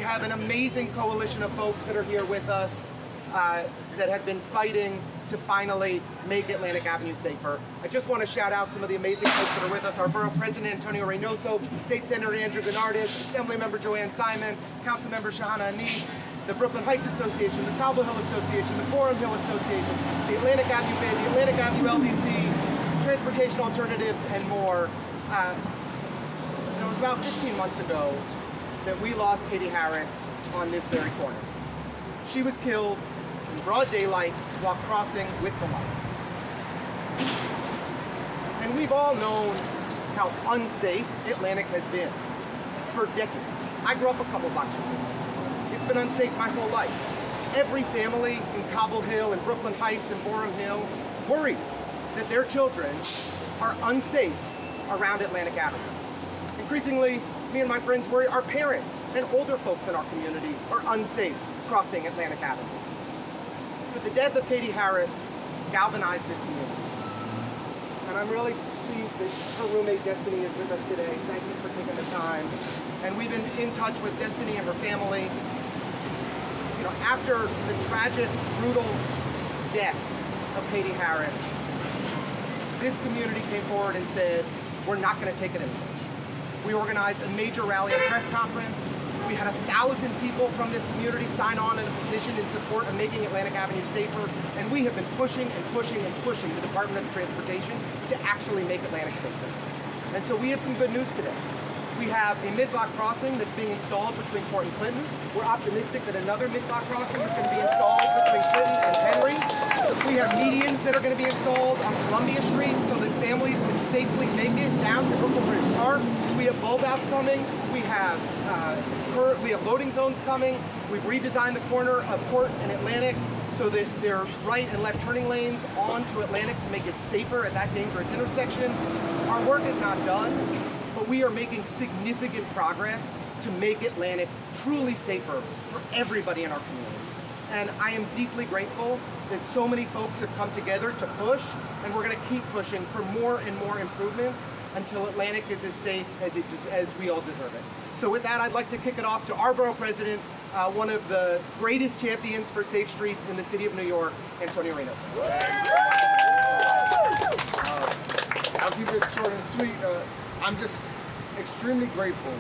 have an amazing coalition of folks that are here with us that have been fighting to finally make Atlantic Avenue safer. I just want to shout out some of the amazing folks that are with us. Our Borough President, Antonio Reynoso, State Senator Andrew Bernardis, Assemblymember Joanne Simon, Councilmember Shahana Anif, the Brooklyn Heights Association, the Cobble Hill Association, the Forum Hill Association, the Atlantic Avenue Bay, the Atlantic Avenue LDC, Transportation Alternatives, and more. It was about 15 months ago that we lost Katie Harris on this very corner. She was killed in broad daylight while crossing with the light. And we've all known how unsafe Atlantic has been for decades. I grew up a couple blocks from here. It's been unsafe my whole life. Every family in Cobble Hill and Brooklyn Heights and Borum Hill worries that their children are unsafe around Atlantic Avenue. Increasingly, me and my friends worry our parents and older folks in our community are unsafe crossing Atlantic Avenue. But the death of Katie Harris galvanized this community. And I'm really pleased that her roommate Destiny is with us today. Thank you for taking the time. And we've been in touch with Destiny and her family. You know, after the tragic, brutal death of Katie Harris, this community came forward and said, we're not going to take it anymore. We organized a major rally and press conference. We had 1,000 people from this community sign on in a petition in support of making Atlantic Avenue safer, and we have been pushing and pushing and pushing the Department of Transportation to actually make Atlantic safer. And so we have some good news today. We have a mid-block crossing that's being installed between Court and Clinton. We're optimistic that another mid-block crossing is going to be installed between Clinton and Henry. We have medians that are going to be installed on Columbia Street so that families can safely make it down to Brooklyn Bridge Park. We have bulb outs coming. We have loading zones coming. We've redesigned the corner of Court and Atlantic so that there are right and left turning lanes onto Atlantic to make it safer at that dangerous intersection. Our work is not done, but we are making significant progress to make Atlantic truly safer for everybody in our community. And I am deeply grateful that so many folks have come together to push, and we're going to keep pushing for more and more improvements until Atlantic is as safe as we all deserve it. So with that, I'd like to kick it off to our Borough President, one of the greatest champions for safe streets in the city of New York, Antonio Reynoso. I'll keep it short and sweet. I'm just extremely grateful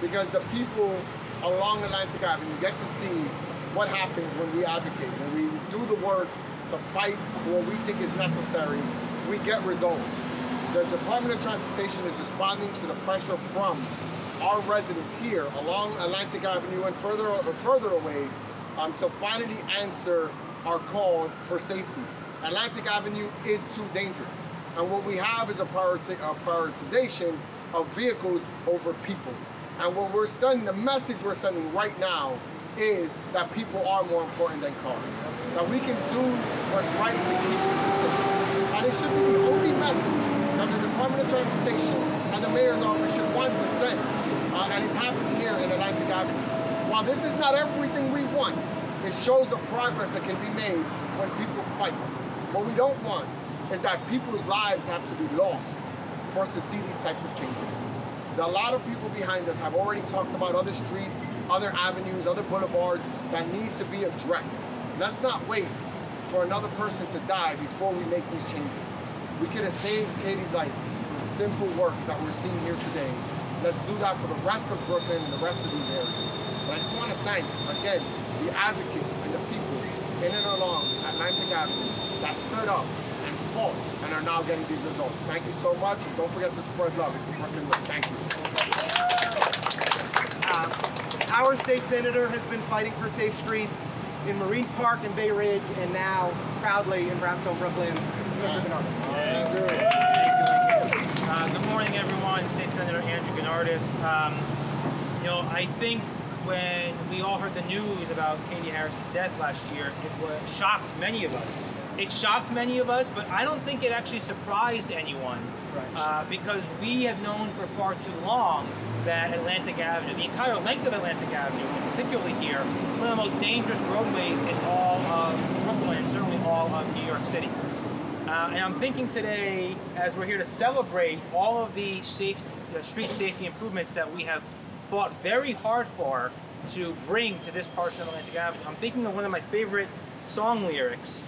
because the people along Atlantic Avenue get to see what happens when we advocate, when we do the work to fight for what we think is necessary, we get results. The Department of Transportation is responding to the pressure from our residents here along Atlantic Avenue and further away to finally answer our call for safety. Atlantic Avenue is too dangerous. And what we have is a prioritization of vehicles over people. And what we're sending, the message we're sending right now is that people are more important than cars. That we can do what's right to keep people safe. And it should be the only message that the Department of Transportation and the Mayor's office should want to send. And it's happening here in Atlantic Avenue. While this is not everything we want, it shows the progress that can be made when people fight. What we don't want is that people's lives have to be lost for us to see these types of changes. A lot of people behind us have already talked about other streets, other avenues, other boulevards that need to be addressed. Let's not wait for another person to die before we make these changes. We could have saved Katie's life with simple work that we're seeing here today. Let's do that for the rest of Brooklyn and the rest of these areas. But I just want to thank, again, the advocates and the people in and along Atlantic Avenue that stood up and fought and are now getting these results. Thank you so much, and don't forget to spread love. It's the Brooklyn Way. Thank you. Our state senator has been fighting for safe streets in Marine Park and Bay Ridge, and now proudly in Brownstone, Brooklyn. Good morning, everyone. State Senator Andrew Bernardis. You know, I think when we all heard the news about Katie Harris's death last year, it shocked many of us. It shocked many of us, but I don't think it actually surprised anyone, right. Because we have known for far too long that Atlantic Avenue, the entire length of Atlantic Avenue, and particularly here, one of the most dangerous roadways in all of Brooklyn, and certainly all of New York City. And I'm thinking today, as we're here to celebrate all of the street safety improvements that we have fought very hard for to bring to this portion of Atlantic Avenue. I'm thinking of one of my favorite song lyrics.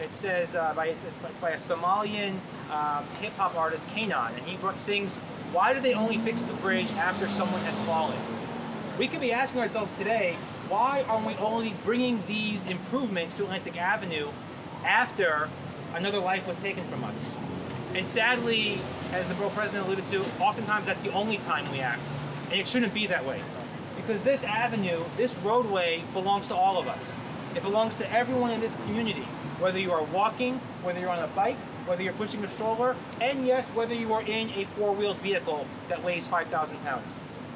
It says, it's by a Somalian hip-hop artist, Kanan, and he sings, "Why do they only fix the bridge after someone has fallen?" We could be asking ourselves today, why are we only bringing these improvements to Atlantic Avenue after another life was taken from us? And sadly, as the borough president alluded to, oftentimes that's the only time we act. And it shouldn't be that way. Because this avenue, this roadway, belongs to all of us. It belongs to everyone in this community, whether you are walking, whether you're on a bike, whether you're pushing a stroller, and yes, whether you are in a four-wheeled vehicle that weighs 5,000 pounds.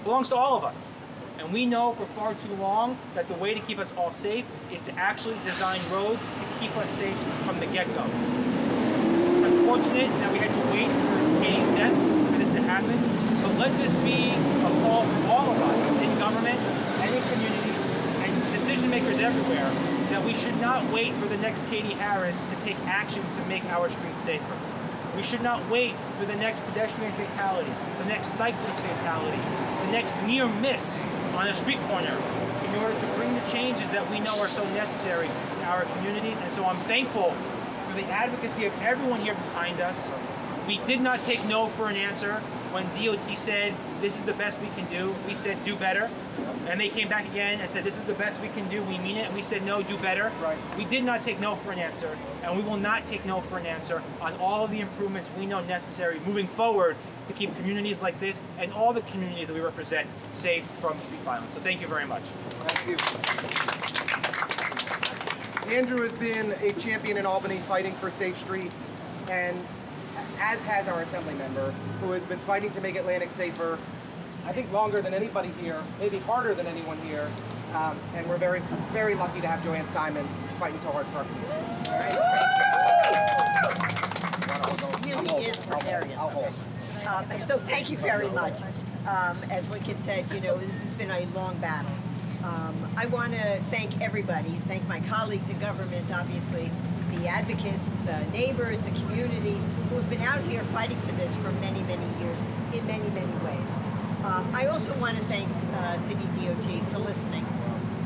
It belongs to all of us. And we know for far too long that the way to keep us all safe is to actually design roads to keep us safe from the get-go. It's unfortunate that we had to wait for Katie's death for this to happen, but let this be a call for all of us in government and in community and decision makers everywhere that we should not wait for the next Katie Harris to take action to make our streets safer. We should not wait for the next pedestrian fatality, the next cyclist fatality, the next near miss on a street corner in order to bring the changes that we know are so necessary to our communities. And so I'm thankful for the advocacy of everyone here behind us. We did not take no for an answer. When DOT said, this is the best we can do, we said, do better. And they came back again and said, this is the best we can do, we mean it. And we said, no, do better. Right. We did not take no for an answer, and we will not take no for an answer on all of the improvements we know necessary moving forward to keep communities like this and all the communities that we represent safe from street violence. So thank you very much. Thank you. Andrew has been a champion in Albany fighting for safe streets, and as has our assembly member, who has been fighting to make Atlantic safer, I think longer than anybody here, maybe harder than anyone here. And we're very, very lucky to have Joanne Simon fighting so hard for our community. It really is precarious. So thank you very much. As Lincoln said, you know, this has been a long battle. I want to thank everybody, thank my colleagues in government, obviously, the advocates, the neighbors, the community, who have been out here fighting for this for many, many years in many, many ways. I also want to thank City DOT for listening,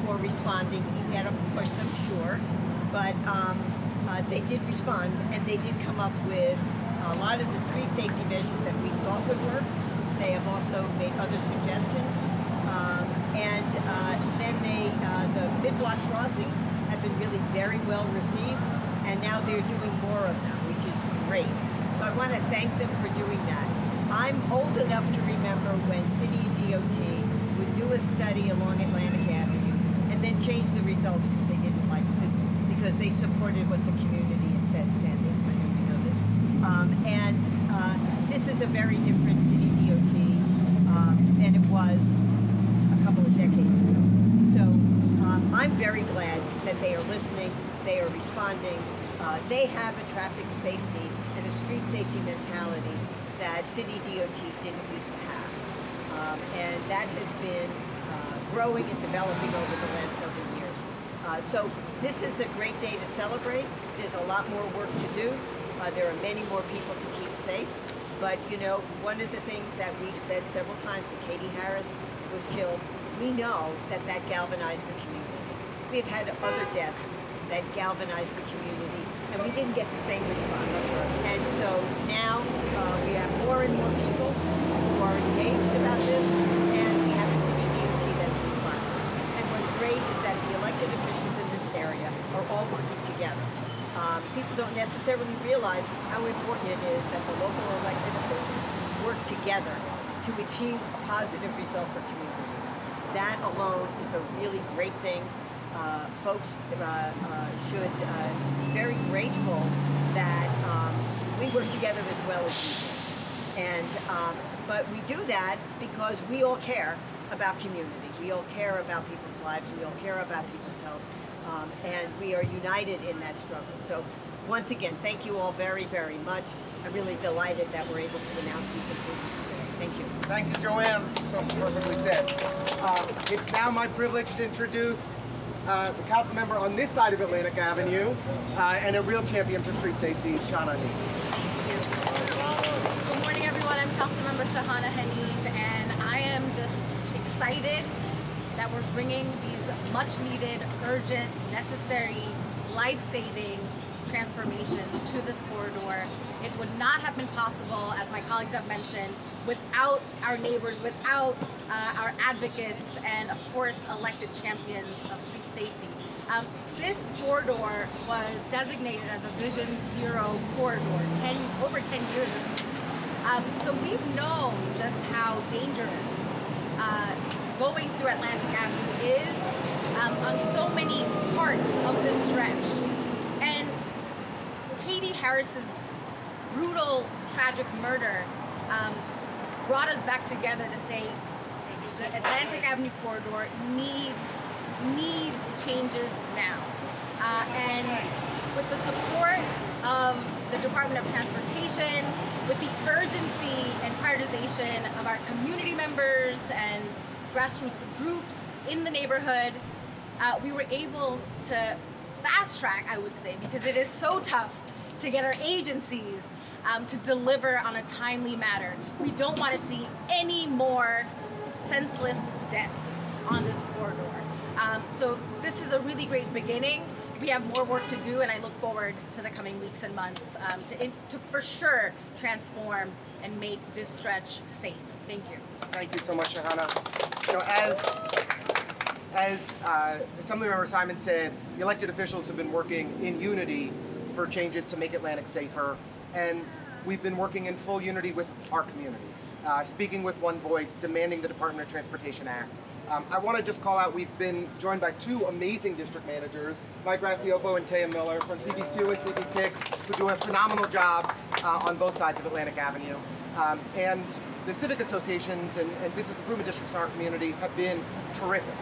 for responding. You got to push them, sure, but they did respond, and they did come up with a lot of the street safety measures that we thought would work. They have also made other suggestions, and then the mid-block crossings have been really very well received, and now they're doing more of them, which is great. So I want to thank them for doing that. I'm old enough to remember when City DOT would do a study along Atlantic Avenue and then change the results because they didn't like it, because they supported what the community had said. Sandy, I know you know this. This is a very different City DOT than it was a couple of decades ago. So I'm very glad that they are listening, they are responding. They have a traffic safety and a street safety mentality that City DOT didn't used to have. And that has been growing and developing over the last several years. So this is a great day to celebrate. There's a lot more work to do. There are many more people to keep safe. But you know, one of the things that we've said several times when Katie Harris was killed, we know that that galvanized the community. We've had other deaths that galvanized the community, and we didn't get the same response. And so now we have more and more people who are engaged about this, and we have a City DOT that's responsive. And what's great is that the elected officials in this area are all working together. People don't necessarily realize how important it is that the local elected officials work together to achieve a positive result for community. That alone is a really great thing. Folks should be very grateful that we work together as well as we do. And, but we do that because we all care about community. We all care about people's lives. We all care about people's health. And we are united in that struggle. So once again, thank you all very, very much. I'm really delighted that we're able to announce these improvements today. Thank you. Thank you, Joanne. So perfectly said. It's now my privilege to introduce the council member on this side of Atlantic Avenue and a real champion for street safety, Shana Hanif. Good morning, everyone. I'm Councilmember Shahana Hanif, and I am just excited that that we're bringing these much-needed, urgent, necessary, life-saving transformations to this corridor. It would not have been possible, as my colleagues have mentioned, without our neighbors, without our advocates, and of course elected champions of street safety. This corridor was designated as a Vision Zero corridor over 10 years ago. So we've known just how dangerous going through Atlantic Avenue is on so many parts of this stretch. And Katie Harris's brutal, tragic murder brought us back together to say the Atlantic Avenue corridor needs changes now. And with the support of the Department of Transportation, with the urgency and prioritization of our community members and grassroots groups in the neighborhood, we were able to fast track, I would say, because it is so tough to get our agencies to deliver on a timely manner. We don't want to see any more senseless deaths on this corridor. So this is a really great beginning. We have more work to do, and I look forward to the coming weeks and months to for sure transform and make this stretch safe. Thank you. Thank you so much, Shahana. You know, as Assemblymember Simon said, the elected officials have been working in unity for changes to make Atlantic safer, and we've been working in full unity with our community, speaking with one voice, demanding the Department of Transportation act. I want to just call out, we've been joined by two amazing district managers, Mike Graciopo and Taya Miller from CB2 and CB6, who do a phenomenal job on both sides of Atlantic Avenue. And the civic associations and business improvement districts in our community have been terrific.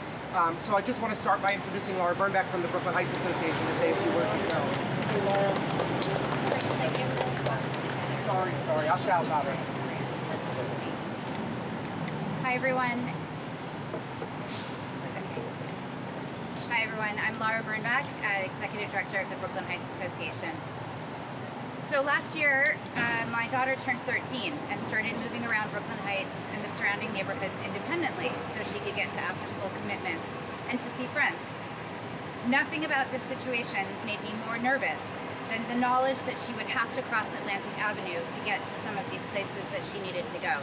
So I just want to start by introducing Laura Bernbach from the Brooklyn Heights Association to say a few words as well. Hey, Laura. Sorry, I'll shout louder. Hi everyone. I'm Laura Bernbach, Executive Director of the Brooklyn Heights Association. So last year, my daughter turned 13 and started moving around Brooklyn Heights and the surrounding neighborhoods independently so she could get to after-school commitments and to see friends. Nothing about this situation made me more nervous than the knowledge that she would have to cross Atlantic Avenue to get to some of these places that she needed to go.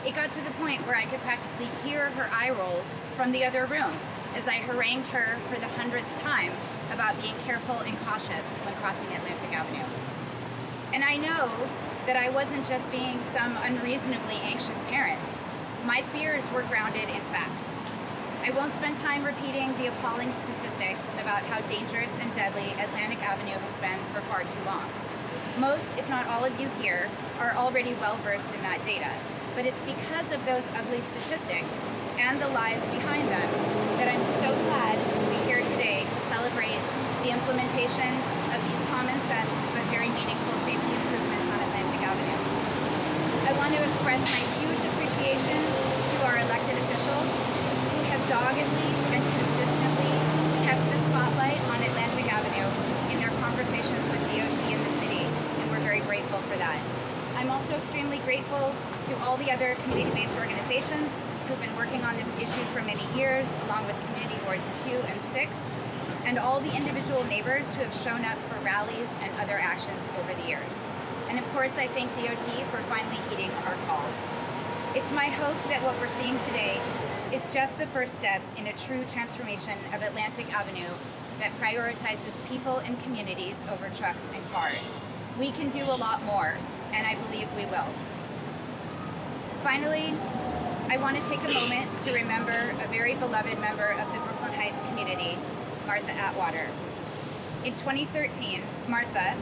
It got to the point where I could practically hear her eye rolls from the other room as I harangued her for the 100th time about being careful and cautious when crossing Atlantic Avenue. And I know that I wasn't just being some unreasonably anxious parent. My fears were grounded in facts. I won't spend time repeating the appalling statistics about how dangerous and deadly Atlantic Avenue has been for far too long. Most, if not all of you here, are already well versed in that data. But it's because of those ugly statistics and the lives behind them that I'm so glad to be here today to celebrate the implementation of these common sense but very meaningful safety improvements on Atlantic Avenue. I want to express my huge appreciation to our elected officials who have doggedly and consistently kept the spotlight on Atlantic Avenue in their conversations with DOT in the city, and we're very grateful for that. I'm also extremely grateful to all the other community-based organizations who've been working on this issue for many years, along with Community Wards 2 and 6, and all the individual neighbors who have shown up for rallies and other actions over the years. And of course, I thank DOT for finally heeding our calls. It's my hope that what we're seeing today is just the first step in a true transformation of Atlantic Avenue that prioritizes people and communities over trucks and cars. We can do a lot more, and I believe we will. Finally, I want to take a moment to remember a very beloved member of the Brooklyn Heights community, Martha Atwater. In 2013, Martha,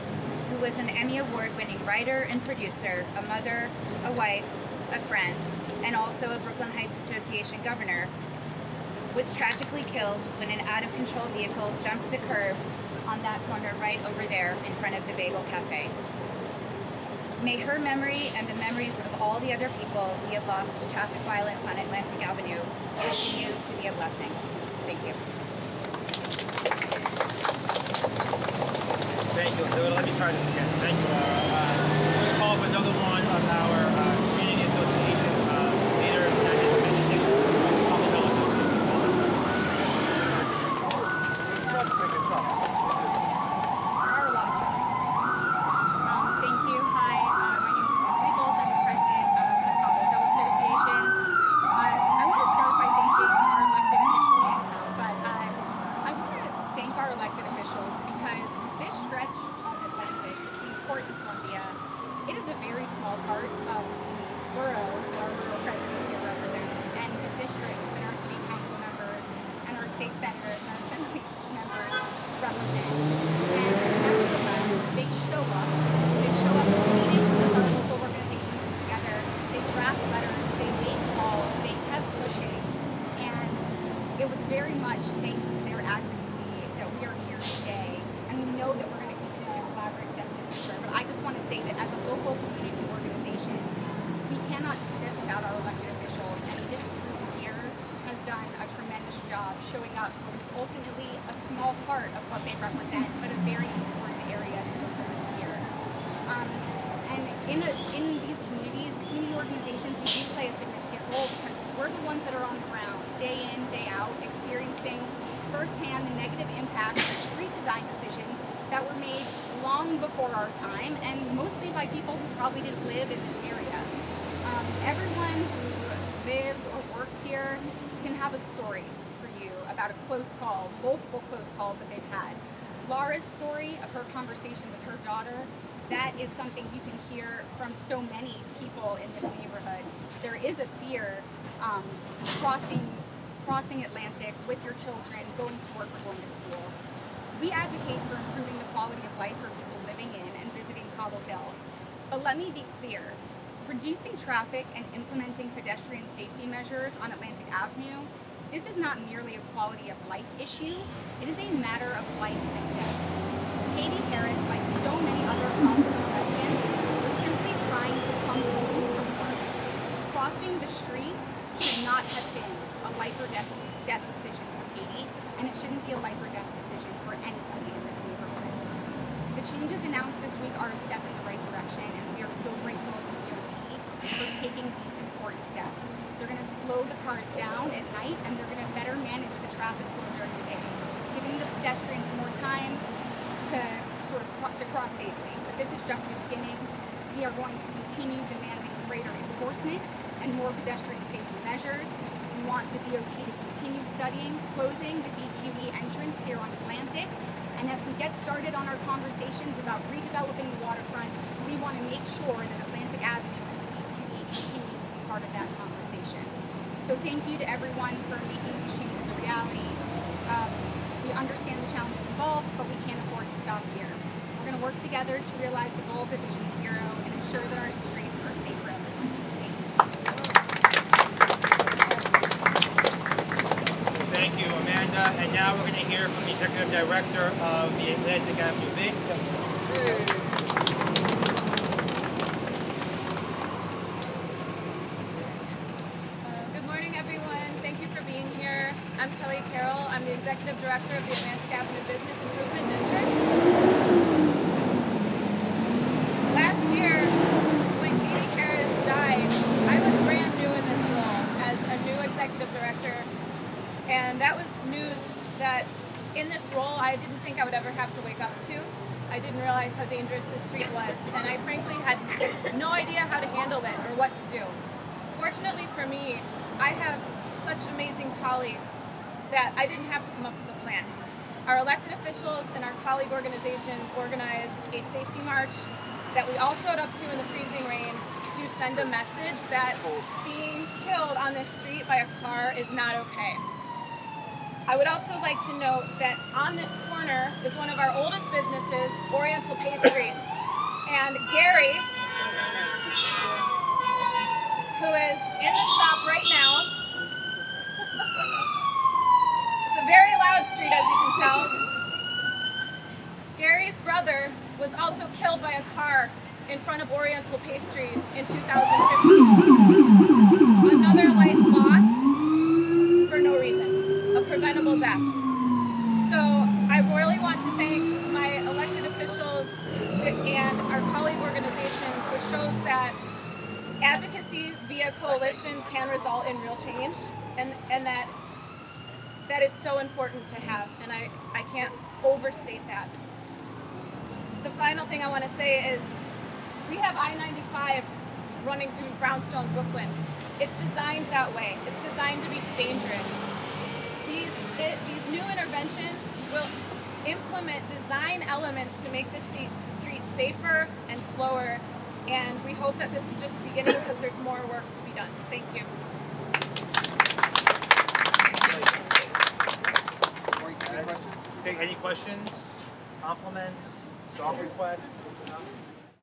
who was an Emmy Award-winning writer and producer, a mother, a wife, a friend, and also a Brooklyn Heights Association governor, was tragically killed when an out-of-control vehicle jumped the curb on that corner right over there in front of the Bagel Cafe. May her memory and the memories of all the other people we have lost to traffic violence on Atlantic Avenue continue to be a blessing. Thank you. Thank you. So let me try this again. Thank you, Laura. We're going to call up another one of our community association leaders and public health association. very much thanks to their advocacy that we are here today, and we know that we're going to continue to collaborate with them in the future. But I just want to say that as a local community organization, we cannot do this without our elected officials, and this group here has done a tremendous job showing up for what's ultimately a small part of what they represent, but a very important area to those of us here. And in these communities, community organizations, we do play a significant role because we're the ones that are on the ground, day in, day out, experiencing firsthand the negative impacts of street design decisions that were made long before our time, and mostly by people who probably didn't live in this area. Everyone who lives or works here can have a story for you about a close call, multiple close calls that they've had. Laura's story of her conversation with her daughter, that is something you can hear from so many people in this neighborhood. There is a fear crossing Atlantic with your children, going to work or going to school. We advocate for improving the quality of life for people living in and visiting Cobble Hill. But let me be clear, reducing traffic and implementing pedestrian safety measures on Atlantic Avenue, this is not merely a quality of life issue, it is a matter of life and death. Katie Harris, like so many other Cobble Hill residents, was simply trying to come home from work. Crossing the street should not have been a life or death decision for Katie, and it shouldn't be a life or death decision for anybody in this neighborhood. The changes announced this week are a step in the right direction, and we are so grateful to DOT for taking these important steps. They're going to slow the cars down at night, and they're going to better manage the traffic flow during the day, giving the pedestrians more time to cross safely. But this is just the beginning. We are going to continue demanding greater enforcement and more pedestrian safety measures. We want the DOT to continue studying closing the BQE entrance here on Atlantic. And as we get started on our conversations about redeveloping the waterfront, we want to make sure that Atlantic Avenue and BQE continues to be part of that conversation. So thank you to everyone for making these changes a reality. We understand the challenges involved, but we can't afford to stop here. We're going to work together to realize the goals of Vision Zero and ensure that our streets are safe for everyone. Thank you, Amanda. And now we're going to hear from the Executive Director of the Atlantic Avenue Bank. Good morning, everyone. Thank you for being here. I'm Kelly Carroll. I'm the Executive Director of the Atlantic Avenue Business Improvement District. Last year, when Katie Harris died, I was brand new in this role as a new Executive Director. And that was news that in this role, I didn't think I would ever have to wake up to. I didn't realize how dangerous this street was. And I frankly had no idea how to handle it or what to do. Fortunately for me, I have such amazing colleagues that I didn't have to come up with a plan. Our elected officials and our colleague organizations organized a safety march that we all showed up to in the freezing rain to send a message that being killed on this street by a car is not okay. I would also like to note that on this corner is one of our oldest businesses, Oriental Pastries, and Gary, who is in the shop right now. It's a very loud street, as you can tell. Gary's brother was also killed by a car in front of Oriental Pastries in 2015. Another life lost for no reason, a preventable death. So I really want to thank my elected officials and our colleague organizations, which shows that advocacy via coalition can result in real change, and that is so important to have, and I can't overstate that. The final thing I want to say is we have I-95 running through Brownstone, Brooklyn. It's designed that way. It's designed to be dangerous. These new interventions will implement design elements to make the street safer and slower, and we hope that this is just the beginning because there's more work to be done. Thank you. Take any questions, compliments, song requests?